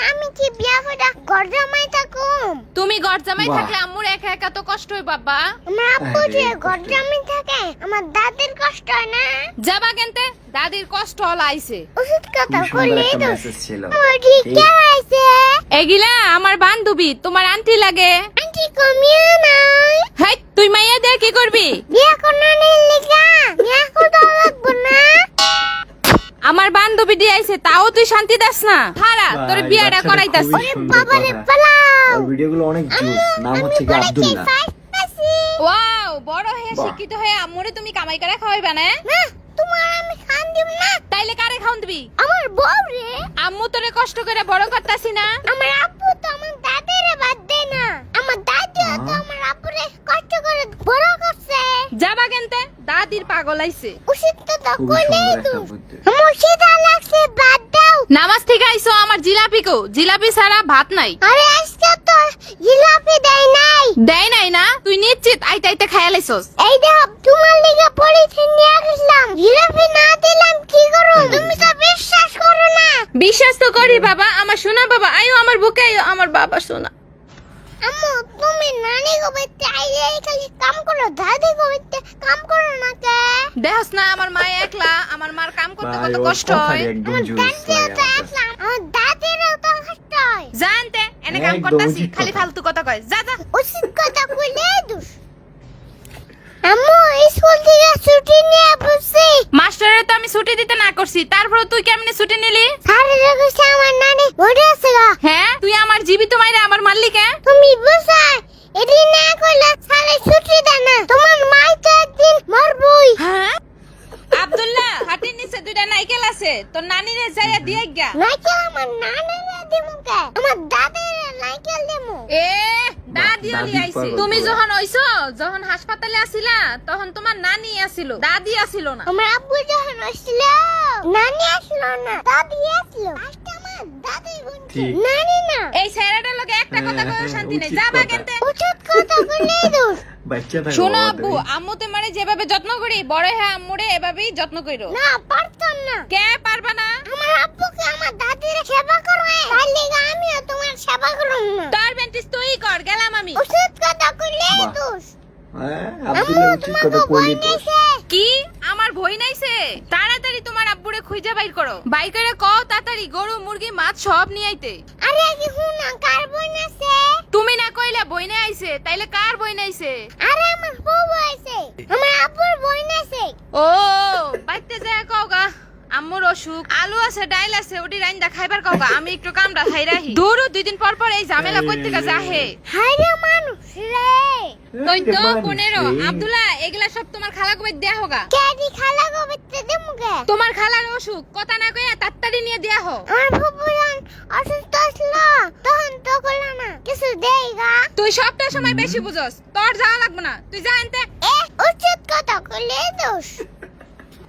আমি কি বিয়া করে ঘর জামাই থাকুম? তুমি ঘর জামাই থাকলে আম্মুর একা একা তো কষ্ট হয় বাবা। আমার আব্বু যে ঘর জামাই থাকে, আমার দাদির কষ্ট হয় না? যাবা কেনতে, দাদির কষ্ট হল আইছে। ওষুধ কথা কইলেই তো ছিল। আমার ঠিক আইছে। এগিলা আমার বান্ধবী, তোমার আন্টি লাগে। আন্টি কমিও নাই। হাই তুই মাইয়া দিয়ে কি করবি? বিয়া করনা নেই লিগা বিয়া করতে লাগবো না। আমার বান্ধবী দিয়ে আইছে, তাও তুই শান্তি দাস না। হারা তোর বিয়াটা করাইতাছি। বাবারে পালাও। ওর ভিডিওগুলো অনেক জোস। নাম হচ্ছে কি আব্দুল্লাহ। ওয়াও, বড় হয়ে শিক্ষিত হয়ে আম্মুরে তুমি কামাই করে খাওয়াইবা না? না, তোমার আমি খান দিব না। তাইলে কারে খাওন দিবি? আমার বউ রে। আম্মু তোরে কষ্ট করে বড় করতাছি না। আমার আব্বু তো আমার দাদিরে বাদ দেয় না। আমার দাদিও তো আমার আব্বুরে কষ্ট করে বড় করছে। যাবা কেনতে, দাদির পাগল আইছে। ওষুধ কথা খুবই কইলেই সুন্দর তো একটা বুদ্ধি। আমার খিদা লাগছে, বাদ দাও। নামাজ থেকে আইছো, আমার জিলাপি কো? জিলাপি ছাড়া ভাত নাই। আরে আজকে তো জিলাপি দেয় নাই। দেয় নাই না? তুই নিশ্চিত আইতে আইতে খাইয়া লাইছস? এই দেখ, তোমার লিগে পলিথিন নিয়ে গেছিলাম, জিলাপি না দিলাম কি করো? তুমি তো বিশ্বাস করো না। বিশ্বাস তো করি বাবা, আমার সোনা বাবা। আয়ো আমার বুকে আয়ো, আমার বাবা সোনা। আম্মু, তুমি নানি গোবিতে আইলে খালি কাম করো, দাদি গোবিতে কাম করো না কে? দেখস না আমার মা একলা, আমার মার কাম করতে ভাই, কত ওর কষ্ট হয়। কথাই একদম আমার জোস দাদিও লাগে তো আমার কাছে। আসলাম, আমার দাদিরও তো কষ্ট হয়। জানতে এনে কাম একদম করতাছি, উচিত খালি কথা। ফালতু কথা কয়। যা যা। ওষুধ কথা কইলে দোষ। আম্মু, স্কুল থেকে ছুটি নিয়ে বসছি। মাস্টারের তো আমি ছুটি দিতে না করছি, তারপর তুই কেমনে ছুটি নিলি? স্যারের কাছে আমার নানি মরে আছে গা। হ্যাঁ, তুই আমার জীবিত মাইরে আমার মারলি কে? তুমি বুঝাই এটি না করলে স্যারে ছুটি দেয় না। তোমার মাই তো একদিন মরবই। হ্যাঁ আব্দুল্লাহ, হাতির নিচে দুইটা নাইকেল আছে, তোর নানিরে যাইয়া দিয়ে গা। নাইকেল আমার নানিরে দিমু কে? আমার দাদিরে নাইকেল দিমু। এ দাদি দাদি আলি আইছে। পাগল তুমি পুরা। যখন হইছো, যখন হাসপাতালে আছিলা, তখন তোমার নানি আছিল, দাদি আছিল না। আমার আব্বু যখন আসছিল, নানি আসলো না, দাদি আসলো। আজকে আমার দাদি গুনছে, ঠিক। নানি না। এই ছেলেটার লগে একটা কথা কইও শান্তি নাই। উচিত যাবা কথা। কেনতে? উচিত কথা বললেই দোষ। বাচ্চা থাকো শোনো বাবা আব্বু, তুমি। আম্মু তোমারে যেভাবে যত্ন করি, বড় হ্যাঁ আম্মুরে এভাবেই যত্ন কইরো। না, পারতাম না। কে পারবা না? আমার আব্বুকে আমার দাদির সেবা করবে, তার লিগে আমিও তোমার সেবা করব না। তার বেন্টিস তুই কর, গেলাম আমি। উচিত কথা কইলেই বাহ। দোষ। হ্যাঁ, আম্মু, আব্দুল্লাহ উচিত তোমাকে কথা ভয় কইলি তো। নেছে। কি আমার ভয় নাইছে? তাড়াতাড়ি তোমার আব্বুরে খুঁজে বাইর করো। বাইরে কও তাড়াতাড়ি গরু মুরগি মাছ সব নিয়ে আইতে। আরে কি হুনা কার বোন আছে? তুমি না কইলে বইনে আইছে, তাইলে কার বইনে আইছে? আরে আমার বউ আছে, আমার আব্বুর বোন আছে। ও বাইতে যায় কওগা আম্মুর অসুখ, আলু আছে ডাইল আছে, ওটি রাইন্দা খাইবার কওগা। আমি একটু কামড়া খাই রাহি। দূর 2 দিন পর পর এই ঝামেলা করতে গা যাহে। হায়রে মানুষ রে। তুই তো মানুষ 15 রে। আব্দুল্লাহ, এগুলা সব তোমার খালা কই দেয়া হোগা। কেডি খালা গোবিতে দিমুকে? তোমার খালার অসুখ, কথা না কইয়া তাড়াতাড়ি নিয়ে দেয়া হো। আমার ফুফুয়ান অসুস্থ আসলো, তখন তো করলো না কিছু দেইগা। তুই সবটা সময় বেশি বুঝস, তোর যাওয়া লাগবে না, তুই যা আনতে। উচিত কথা কইলে দোষ।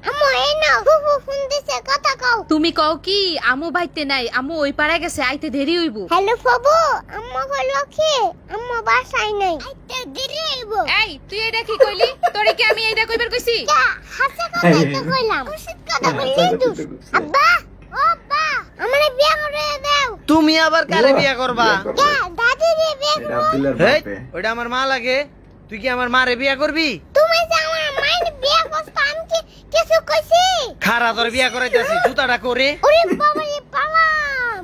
আম্মু, এই না ফুফু ফোন দিছে, কথা কও। তুমি কও কি আমু বাইতে নাই, আমু ওই পাড়ায় গেছে, আইতে দেরি হইব। হ্যালো ফুফু, আম্মু কইলো কি আম্মু বাসায় নাই, আইতে দেরি হইব। এই তুই এটা কি কইলি? তোরে কি আমি এইটা কইবার কইছি? কা হাসা কথাই তো কইলাম, উচিত কথা কইলে দোষ। আব্বা, ও আব্বা, আমারে বিয়া করে দাও। তুমি আবার কারে বিয়া করবা? কে দাদিরে বিয়া এটা করব? আব্দুল্লাহর হেই, বাপে। ওইটা আমার মা লাগে। তুই কি আমার মারে বিয়া করবি? তুমি যে আমার মায়ের বিয়া করছো, আমি কি কিছু কইছি? খারা তোর বিয়া করাইতাছি, জুতাটা করে। ওরে বাবা রে, পালাম।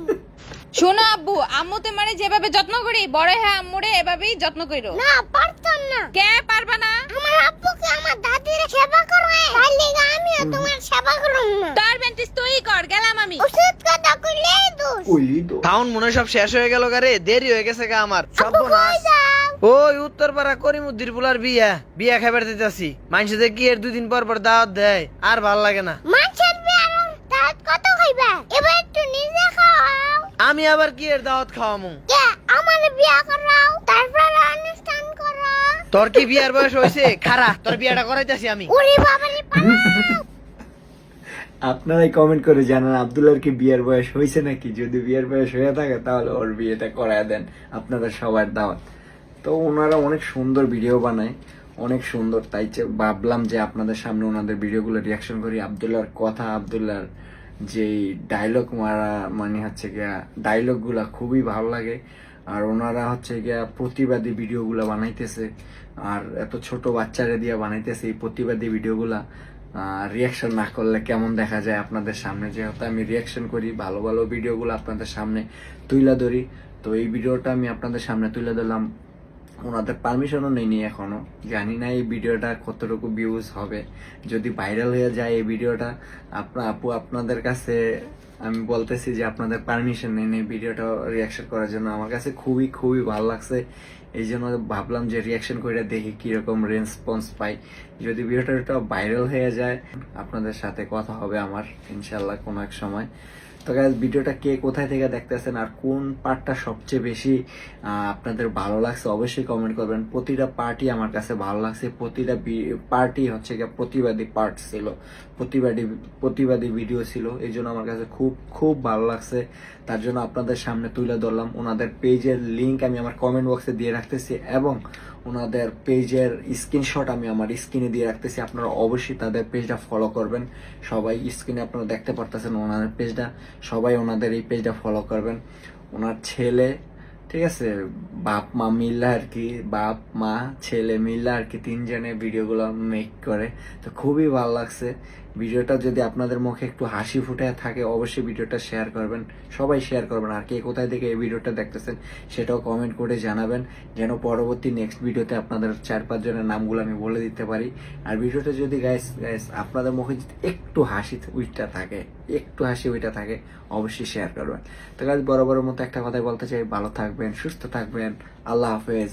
শোনো আব্বু, আম্মু তোমারে যেভাবে যত্ন করি, বড় হ্যাঁ আম্মুরে এভাবেই যত্ন কইরো। না, পারতাম না। কে পারবা না? আমার আব্বুকে আমার দাদির সেবা করবে, তার লিগে আমিও তোমার সেবা করব না। তোর বেন্টিস তুই কর, গেলাম আমি। উচিত কথা কইলেই দোষ। কইলি তো। টাউন মনে হয় সব শেষ হয়ে গেল গারে, দেরি হয়ে গেছে গা আমার। আব্বু কই সর্বনাশ। যাও? ওই উত্তরপাড়া করিমুদ্দির বুলার বিয়া, বিয়া খাইবার দিতেছি। মানুষে কি এর 2 দিন পর পর দাওয়াত দেয়, আর ভাল লাগে না। মাছের বিয়ার দাঁত কত খাইবা? এবার একটু নিজে খাও। আমি আবার কি এর দাওয়াত খাওয়ামু? কে আমার বিয়া করাও, তারপর অনুষ্ঠান করো। তোর কি বিয়ার বয়স হয়েছে? খারা তোর বিয়াটা করাইতাছি আমি। ওরে বাবা রে, পালাও। আপনারাই কমেন্ট করে জানান আব্দুল্লাহর কি বিয়ের বয়স হয়েছে নাকি। যদি বিয়ের বয়স হয়ে থাকে তাহলে ওর বিয়েটা করায় দেন, আপনাদের সবার দাওয়াত। তো ওনারা অনেক সুন্দর ভিডিও বানায়, অনেক সুন্দর, তাই ভাবলাম যে আপনাদের সামনে ওনাদের ভিডিওগুলো রিয়াকশন করি। আব্দুল্লাহর কথা, আব্দুল্লাহর যেই ডায়লগ মারা মানে হচ্ছে গিয়া ডায়লগগুলা খুবই ভালো লাগে। আর ওনারা হচ্ছে গিয়া প্রতিবাদী ভিডিওগুলা বানাইতেছে, আর এত ছোট বাচ্চারা দিয়ে বানাইতেছে এই প্রতিবাদী ভিডিওগুলা। রিয়াকশন না করলে কেমন দেখা যায় আপনাদের সামনে, যেহেতু আমি রিয়াকশন করি, ভালো ভালো ভিডিওগুলো আপনাদের সামনে তুলে ধরি। তো এই ভিডিওটা আমি আপনাদের সামনে তুলে ধরলাম, ওনাদের পারমিশনও নেইনি এখনো, জানি না এই ভিডিওটা কতটুকু ভিউজ হবে। যদি ভাইরাল হয়ে যায় এই ভিডিওটা, আপু আপনাদের কাছে আমি বলতেছি যে আপনাদের পারমিশন নেই এই ভিডিওটা রিয়াকশন করার জন্য। আমার কাছে খুবই খুবই ভালো লাগছে, এই জন্য ভাবলাম যে রিয়াকশন করে দেখি কিরকম রেসপন্স পাই। যদি ভিডিওটা ভাইরাল হয়ে যায় আপনাদের সাথে কথা হবে আমার ইনশাল্লাহ কোনো এক সময়। তো গাইস, ভিডিওটা কে কোথায় থেকে দেখতেছেন আর কোন পার্টটা সবচেয়ে বেশি আপনাদের ভালো লাগছে অবশ্যই কমেন্ট করবেন। প্রতিটা পার্টই আমার কাছে ভালো লাগছে, প্রতিটা পার্টই হচ্ছে গিয়ে প্রতিবাদী পার্ট ছিল, প্রতিবাদী ভিডিও ছিল, এই জন্য আমার কাছে খুব খুব ভালো লাগছে। তার জন্য আপনাদের সামনে তুলে ধরলাম। ওনাদের পেজের লিংক আমি আমার কমেন্ট বক্সে দিয়ে রাখতেছি এবং ওনাদের পেজের স্ক্রিনশট আমি আমার স্ক্রিনে দিয়ে রাখতেছি। আপনারা অবশ্যই তাদের পেজটা ফলো করবেন। সবাই স্ক্রিনে আপনারা দেখতে পারতেছেন ওনাদের পেজটা, সবাই ওনাদের এই পেজটা ফলো করবেন। ওনার ছেলে, ঠিক আছে, বাপ মা মিল্লা আর কি, বাপ মা ছেলে মিল্লা আর কি, তিনজনে ভিডিওগুলো মেক করে। তো খুবই ভালো লাগছে ভিডিওটা। যদি আপনাদের মুখে একটু হাসি ফুটে থাকে অবশ্যই ভিডিওটা শেয়ার করবেন, সবাই শেয়ার করবেন। আর কে কোথায় থেকে এই ভিডিওটা দেখতেছেন সেটাও কমেন্ট করে জানাবেন, যেন পরবর্তী নেক্সট ভিডিওতে আপনাদের 4-5 জনের নামগুলো আমি বলে দিতে পারি। আর ভিডিওটা যদি গাইস আপনাদের মুখে যদি একটু হাসি উইটা থাকে, একটু হাসি উইটা থাকে অবশ্যই শেয়ার করবেন। তো গাইস, বরাবরের মতো একটা কথাই বলতে চাই, ভালো থাকবেন, সুস্থ থাকবেন, আল্লাহ হাফেজ।